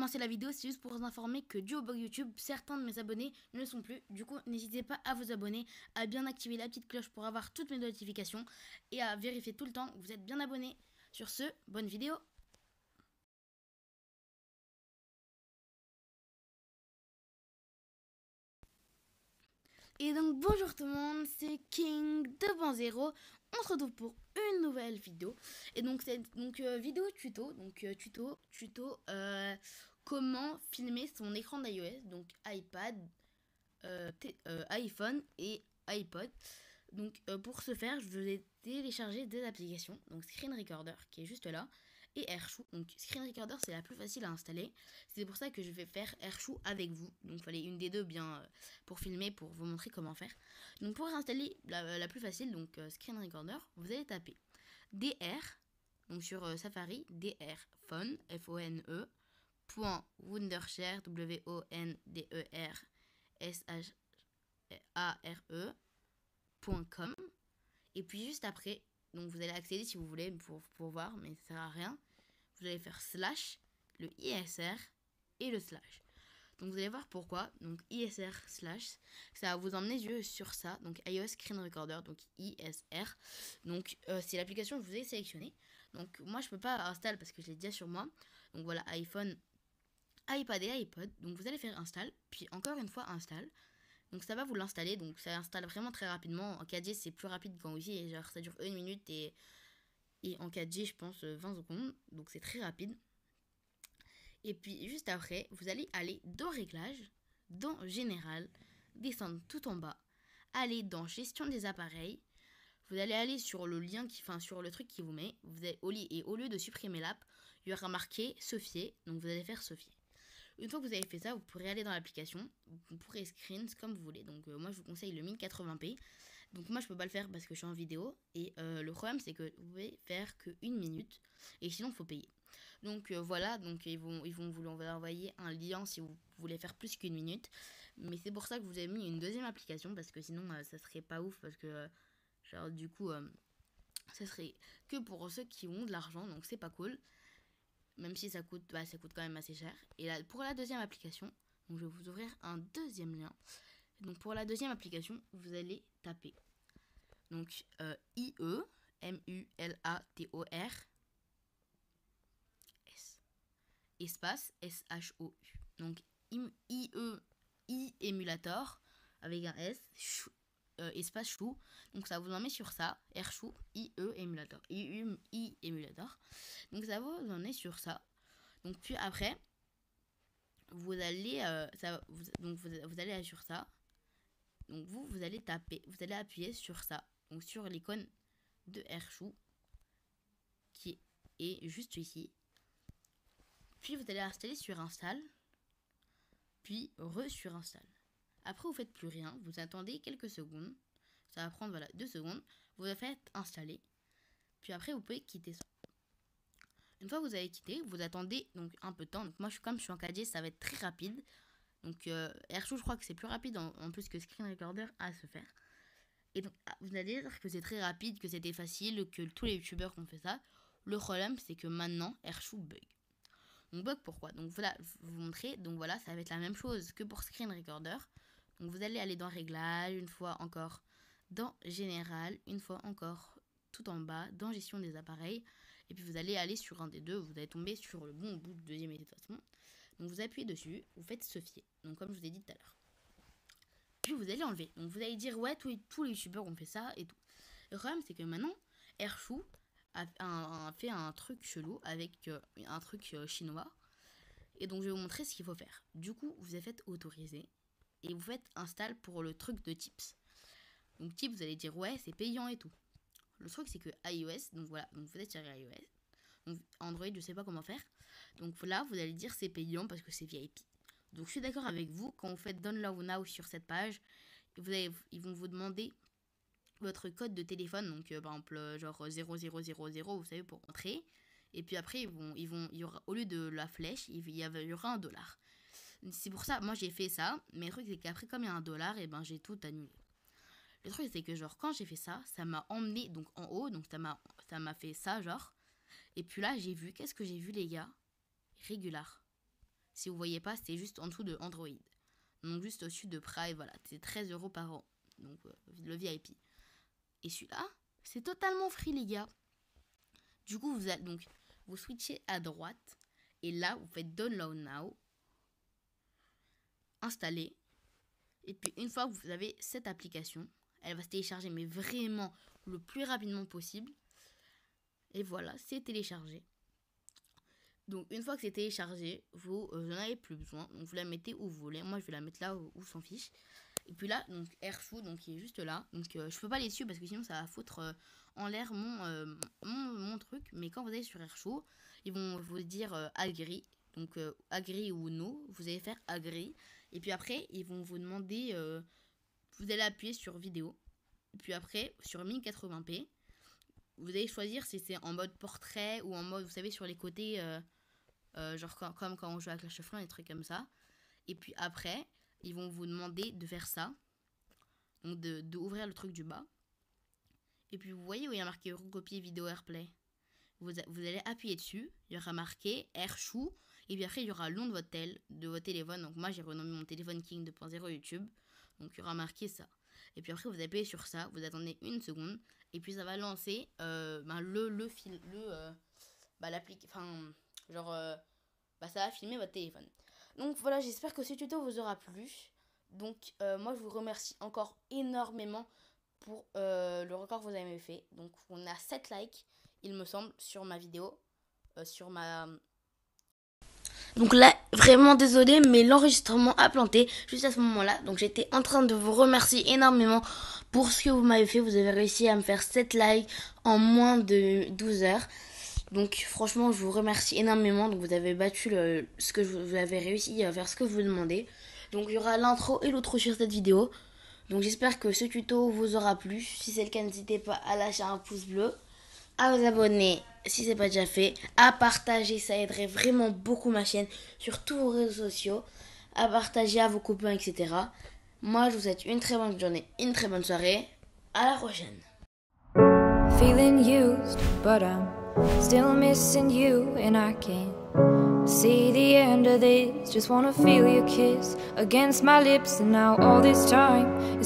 commencer la vidéo, c'est juste pour vous informer que dû au bug YouTube, certains de mes abonnés ne le sont plus. Du coup, n'hésitez pas à vous abonner, à bien activer la petite cloche pour avoir toutes mes notifications et à vérifier tout le temps que vous êtes bien abonnés. Sur ce, bonne vidéo. Et donc bonjour tout le monde, c'est King 2.0. On se retrouve pour une nouvelle vidéo. Et donc c'est vidéo tuto, comment filmer son écran d'iOS, donc iPad, iPhone et iPod. Donc pour ce faire, je vais télécharger des applications, donc Screen Recorder qui est juste là, et Airshou. Donc Screen Recorder c'est la plus facile à installer, c'est pour ça que je vais faire Airshou avec vous. Donc il fallait une des deux bien pour filmer, pour vous montrer comment faire. Donc pour installer la plus facile, donc Screen Recorder, vous allez taper DR, donc sur Safari, DR Phone, F-O-N-E, .wondershare, W-O-N-D-E-R S-H-A-R-E.com. Et puis juste après, donc vous allez accéder si vous voulez pour voir, mais ça sert à rien. Vous allez faire slash, le ISR et le slash. Donc vous allez voir pourquoi. Donc ISR slash, ça va vous emmener sur ça. Donc iOS Screen Recorder, donc ISR. Donc c'est l'application que je vous ai sélectionnée. Donc moi je peux pas installer parce que je l'ai déjà sur moi. Donc voilà, iPhone, iPad et iPod. Donc vous allez faire install, puis encore une fois install. Donc ça va vous l'installer, donc ça installe vraiment très rapidement. En 4G c'est plus rapide qu'en Wi-Fi, et genre ça dure 1 minute et en 4G je pense 20 secondes, donc c'est très rapide. Et puis juste après, vous allez aller dans réglages, dans général, descendre tout en bas, aller dans gestion des appareils. Vous allez aller sur le lien sur le truc qui vous met. Vous allez, au lieu de supprimer l'app, il y aura marqué Sophier, donc vous allez faire Sophier. Une fois que vous avez fait ça, vous pourrez aller dans l'application, vous pourrez screen comme vous voulez. Donc moi je vous conseille le 1080p. Donc moi je peux pas le faire parce que je suis en vidéo. Et le problème c'est que vous pouvez faire que 1 minute. Et sinon il faut payer. Donc voilà, donc ils vont vous envoyer un lien si vous voulez faire plus qu'1 minute. Mais c'est pour ça que vous avez mis une deuxième application. Parce que sinon ça serait pas ouf. Parce que genre du coup ça serait que pour ceux qui ont de l'argent. Donc c'est pas cool. Même si ça coûte quand même assez cher. Et là, pour la deuxième application, donc je vais vous ouvrir un deuxième lien. Donc pour la deuxième application, vous allez taper donc IE MULATOR S espace SHOU. Donc IE Emulator avec un S espace chou. Donc ça vous en met sur ça, Airshou IE Emulator. I Emulator. Donc ça vous en est sur ça. Donc puis après, vous allez vous allez sur ça. Donc vous allez taper, vous allez appuyer sur ça. Donc sur l'icône de Airshou qui est juste ici. Puis vous allez installer sur install. Puis sur install. Après vous faites plus rien, vous attendez quelques secondes. Ça va prendre 2 secondes. Vous le faites installer. Puis après vous pouvez quitter ça. Une fois que vous avez quitté, vous attendez donc un peu de temps. Donc moi comme je suis en 4G, ça va être très rapide. Donc Airshou je crois que c'est plus rapide en plus que Screen Recorder à se faire. Et donc vous allez dire que c'est très rapide, que c'était facile, que tous les youtubeurs ont fait ça. Le problème c'est que maintenant Airshou bug. Donc bug pourquoi? Donc voilà, je vais vous montrer. Donc voilà, ça va être la même chose que pour Screen Recorder. Donc vous allez aller dans réglages, une fois encore dans général, une fois encore tout en bas dans gestion des appareils. Et puis vous allez aller sur un des deux, vous allez tomber sur le bon bout du deuxième et de toute façon. Donc vous appuyez dessus, vous faites Sophier. Donc comme je vous ai dit tout à l'heure. Puis vous allez enlever. Donc vous allez dire ouais, tous les youtubeurs ont fait ça et tout. Le problème c'est que maintenant, Airshou a fait un truc chelou avec un truc chinois. Et donc je vais vous montrer ce qu'il faut faire. Du coup, vous avez fait autoriser. Et vous faites install pour le truc de Tips. Donc Tips, vous allez dire ouais, c'est payant et tout. Le truc c'est que iOS, donc voilà, donc vous êtes sur iOS. Donc Android, je sais pas comment faire. Donc là, vous allez dire c'est payant parce que c'est VIP. Donc je suis d'accord avec vous, quand vous faites Download Now sur cette page, ils vont vous demander votre code de téléphone, donc par exemple genre 0000, vous savez, pour entrer. Et puis après, il y aura, au lieu de la flèche, il y aura $1. C'est pour ça, moi j'ai fait ça, mais le truc c'est qu'après comme il y a $1, et ben j'ai tout annulé. Le truc c'est que genre quand j'ai fait ça, ça m'a emmené donc en haut, donc ça m'a fait ça genre. Et puis là j'ai vu, qu'est-ce que j'ai vu les gars? Régular. Si vous voyez pas, c'est juste en dessous de Android. Donc juste au-dessus de Prime, voilà. C'est 13 € par an. Donc le VIP. Et celui-là, c'est totalement free, les gars. Du coup, vous switchez à droite. Et là, vous faites Download Now. Installer. Et puis, une fois que vous avez cette application, elle va se télécharger, mais vraiment le plus rapidement possible. Et voilà, c'est téléchargé. Donc, une fois que c'est téléchargé, vous n'en avez plus besoin. Donc, vous la mettez où vous voulez. Moi, je vais la mettre là où s'en fiche. Et puis là, donc Airshou, donc qui est juste là. Donc, je peux pas aller dessus parce que sinon, ça va foutre en l'air mon truc. Mais quand vous allez sur Airshou, ils vont vous dire agree. Donc, agree ou no. Vous allez faire agree. Et puis après, ils vont vous demander... vous allez appuyer sur vidéo. Et puis après, sur 1080p, vous allez choisir si c'est en mode portrait ou en mode, vous savez, sur les côtés... genre comme quand on joue à Clash of Clans, des trucs comme ça. Et puis après, ils vont vous demander de faire ça. Donc d'ouvrir le truc du bas. Et puis vous voyez où il y a marqué recopier vidéo AirPlay. Vous allez appuyer dessus. Il y aura marqué Airshou. Et puis après, il y aura le nom de votre téléphone. Donc moi, j'ai renommé mon téléphone King 2.0 YouTube. Donc il y aura marqué ça. Et puis après, vous appuyez sur ça. Vous attendez une seconde. Et puis ça va lancer l'application. Enfin, genre... ça va filmer votre téléphone. Donc voilà, j'espère que ce tuto vous aura plu. Donc moi je vous remercie encore énormément pour le record que vous avez fait. Donc on a 7 likes, il me semble, sur ma vidéo. Donc là, vraiment désolé, mais l'enregistrement a planté juste à ce moment-là. Donc j'étais en train de vous remercier énormément pour ce que vous m'avez fait. Vous avez réussi à me faire 7 likes en moins de 12 heures. Donc franchement, je vous remercie énormément. Donc vous avez battu vous avez réussi à faire ce que vous demandez. Donc il y aura l'intro et l'outro sur cette vidéo. Donc j'espère que ce tuto vous aura plu. Si c'est le cas, n'hésitez pas à lâcher un pouce bleu, à vous abonner si c'est pas déjà fait, à partager, ça aiderait vraiment beaucoup ma chaîne sur tous vos réseaux sociaux, à partager à vos copains, etc. Moi, je vous souhaite une très bonne journée, une très bonne soirée. À la prochaine. Feeling used, but I'm still missing you, and I can't see the end of this. Just wanna feel your kiss against my lips, and now all this time is